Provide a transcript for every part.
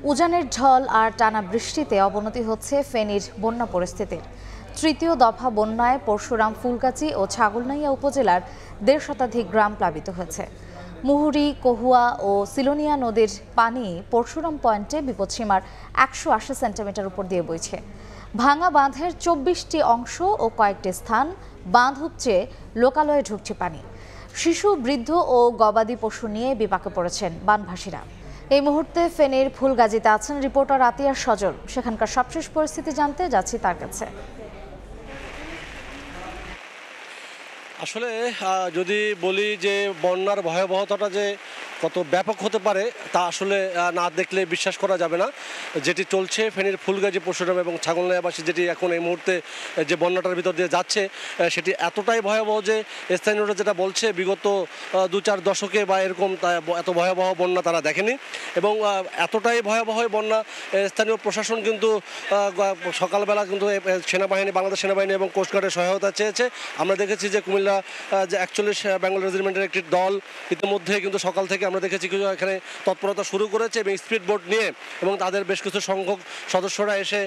উজানের ঢল আর টানা বৃষ্টিতে অবনতি হচ্ছে ফেনীর বন্যা পরিস্থিতির। তৃতীয় দফা বন্যায় পরশুরাম, ফুলগাজী ও ছাগলনাইয়া উপজেলার ১.৫ শতাধিক গ্রাম প্লাবিত হয়েছে। মুহুরী, কহুয়া ও সিলোনিয়া নদীর পানি পরশুরাম পয়েন্টে বিপদসীমার ১৮০ সেন্টিমিটার উপর দিয়ে বইছে। ভাঙা বাঁধের ২৪টি অংশ ও কয়েকটি স্থান বাঁধ উপচে লোকালয়ে ঢুকছে পানি। শিশু, বৃদ্ধ ও গবাদি পশু নিয়ে বিপাকে পড়েছেন বানভাসীরা। এই মুহূর্তে ফেনীর ফুলগাজীতে আছেন রিপোর্টার আতিয়ার সজল। সেখানকার সবশেষ পরিস্থিতি জানতে যাচ্ছি তার কাছে। আসলে যদি বলি যে বন্যার ভয়াবহতাটা যে কত ব্যাপক হতে পারে তা আসলে না দেখলে বিশ্বাস করা যাবে না। যেটি চলছে ফেনীর ফুলগাজী, পরশুরাম এবং ছাগলনাইয়াবাসী যেটি এখন এই মুহূর্তে যে বন্যাটার ভিতর দিয়ে যাচ্ছে সেটি এতটাই ভয়াবহ যে স্থানীয়রা যেটা বলছে বিগত ২-৪ দশকে বা এরকম এত ভয়াবহ বন্যা তারা দেখেনি এবং এতটাই ভয়াবহ বন্যা স্থানীয় প্রশাসন কিন্তু সকালবেলা কিন্তু সেনাবাহিনী, বাংলাদেশ সেনাবাহিনী এবং কোস্টগার্ডের সহায়তা চেয়েছে। আমরা দেখেছি যে কুমিল্লা যে ৪১ বেঙ্গল রেজিমেন্টের একটি দল ইতিমধ্যে কিন্তু সকাল থেকে আমরা দেখেছি কিছু এখানে তৎপরতা শুরু করেছে এবং স্পিড বোট নিয়ে এবং তাদের বেশ কিছু সংখ্যক সদস্যরা এসে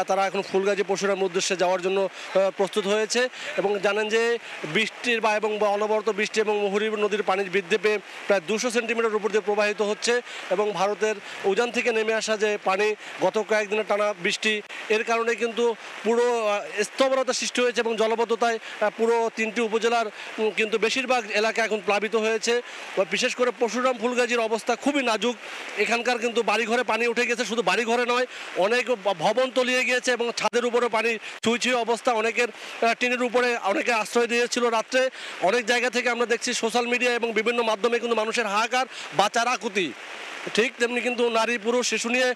তারা এখন ফুলগাজী, পরশুরামের উদ্দেশ্যে যাওয়ার জন্য প্রস্তুত হয়েছে। এবং জানেন যে বৃষ্টির এবং অনবরত বৃষ্টি এবং মুহুরী নদীর পানির বৃদ্ধি পেয়ে প্রায় ২০০ সেন্টিমিটার উপর দিয়ে প্রবাহিত হচ্ছে এবং ভারতের উজান থেকে নেমে আসা যে পানি গত কয়েকদিনের টানা বৃষ্টি এর কারণে কিন্তু পুরো স্থবিরতা সৃষ্টি হয়েছে এবং জলবদ্ধতায় পুরো ৩টি উপজেলার কিন্তু বেশিরভাগ এলাকা এখন প্লাবিত হয়েছে। বিশেষ করে পরশুরাম, ফুলগাজীর অবস্থা খুবই নাজুক। এখানকার কিন্তু বাড়িঘরে পানি উঠে গেছে, শুধু বাড়িঘরে নয়, অনেক ভবন তলিয়ে গিয়েছে এবং ছাদের উপরে পানি ছুঁই ছুঁই অবস্থা। অনেকের টিনের উপরে অনেকে আশ্রয় দিয়েছিল রাত্রে। অনেক জায়গা থেকে আমরা দেখছি সোশ্যাল মিডিয়া এবং বিভিন্ন মাধ্যমে কিন্তু মানুষের হাহাকার, বাঁচার আকুতি। ঠিক তেমনি কিন্তু নারী, পুরুষ, শিশু নিয়ে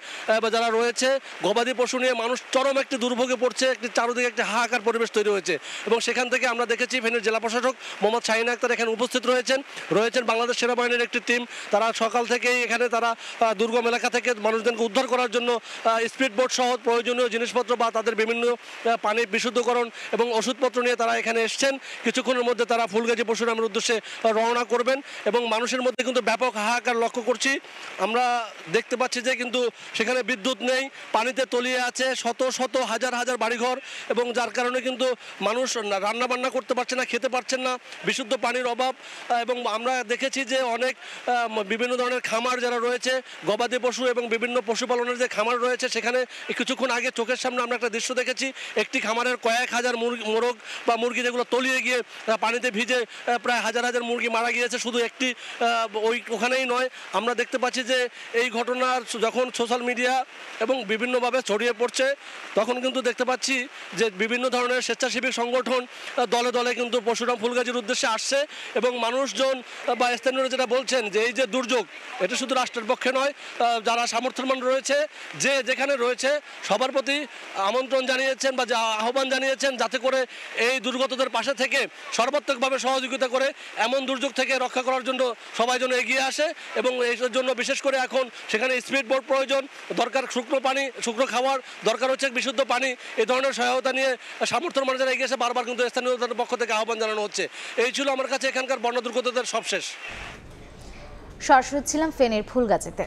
যারা রয়েছে, গবাদি পশু নিয়ে মানুষ চরম একটি দুর্ভোগে পড়ছে। একটি চারদিকে একটি হাহাকার পরিবেশ তৈরি হয়েছে এবং সেখান থেকে আমরা দেখেছি ফেনীর জেলা প্রশাসক মোহাম্মদ শাহিন আক্তার এখানে উপস্থিত রয়েছেন বাংলাদেশ সেনাবাহিনীর একটি টিম। তারা সকাল থেকেই এখানে তারা দুর্গম এলাকা থেকে মানুষজনকে উদ্ধার করার জন্য স্পিড বোট সহ প্রয়োজনীয় জিনিসপত্র বা তাদের বিভিন্ন পানি বিশুদ্ধকরণ এবং ওষুধপত্র নিয়ে তারা এখানে এসছেন। কিছুক্ষণের মধ্যে তারা ফুলগাজী, পরশুরামের উদ্দেশ্যে রওনা করবেন এবং মানুষের মধ্যে কিন্তু ব্যাপক হাহাকার লক্ষ্য করছি। আমরা দেখতে পাচ্ছি যে কিন্তু সেখানে বিদ্যুৎ নেই, পানিতে তলিয়ে আছে শত শত হাজার হাজার বাড়িঘর এবং যার কারণে কিন্তু মানুষ রান্না বান্না করতে পারছে না, খেতে পারছেন না, বিশুদ্ধ পানির অভাব। এবং আমরা দেখেছি যে অনেক বিভিন্ন ধরনের খামার যারা রয়েছে, গবাদি পশু এবং বিভিন্ন পশুপালনের যে খামার রয়েছে, সেখানে কিছুক্ষণ আগে চোখের সামনে আমরা একটা দৃশ্য দেখেছি। একটি খামারের কয়েক হাজার মোরগ বা মুরগি যেগুলো তলিয়ে গিয়ে পানিতে ভিজে প্রায় হাজার হাজার মুরগি মারা গিয়েছে। শুধু একটি ওখানেই নয়, আমরা দেখতে পাচ্ছি যে এই ঘটনার যখন সোশ্যাল মিডিয়া এবং বিভিন্নভাবে ছড়িয়ে পড়ছে তখন কিন্তু দেখতে পাচ্ছি যে বিভিন্ন ধরনের স্বেচ্ছাসেবী সংগঠন দলে দলে কিন্তু পরশুরাম, ফুলগাজীর উদ্দেশ্যে আসছে এবং মানুষজন বা স্থানীয়রা যেটা বলছেন যে এই যে দুর্যোগ, এটা শুধু রাষ্ট্রের পক্ষে নয়, যারা সামর্থ্যবান রয়েছে, যে যেখানে রয়েছে সবার প্রতি আমন্ত্রণ জানিয়েছেন বা আহ্বান জানিয়েছেন যাতে করে এই দুর্গতদের পাশে থেকে সর্বাত্মকভাবে সহযোগিতা করে এমন দুর্যোগ থেকে রক্ষা করার জন্য সবাই যেন এগিয়ে আসে। এবং এই জন্য বিশেষ করে এখন সেখানে স্পিড বোট প্রয়োজন, দরকার শুকনো পানি, শুকনো খাবার, দরকার হচ্ছে বিশুদ্ধ পানি। এই ধরনের সহায়তা নিয়ে সামর্থ্য মানুষেরা এগিয়ে এসে বারবার কিন্তু স্থানীয়দের পক্ষ থেকে আহ্বান জানানো হচ্ছে। এই ছিল আমার কাছে এখানকার বন্যা দুর্গতদের সবশেষ। সরাসরি ছিলাম ফেনীর ফুলগাজীতে।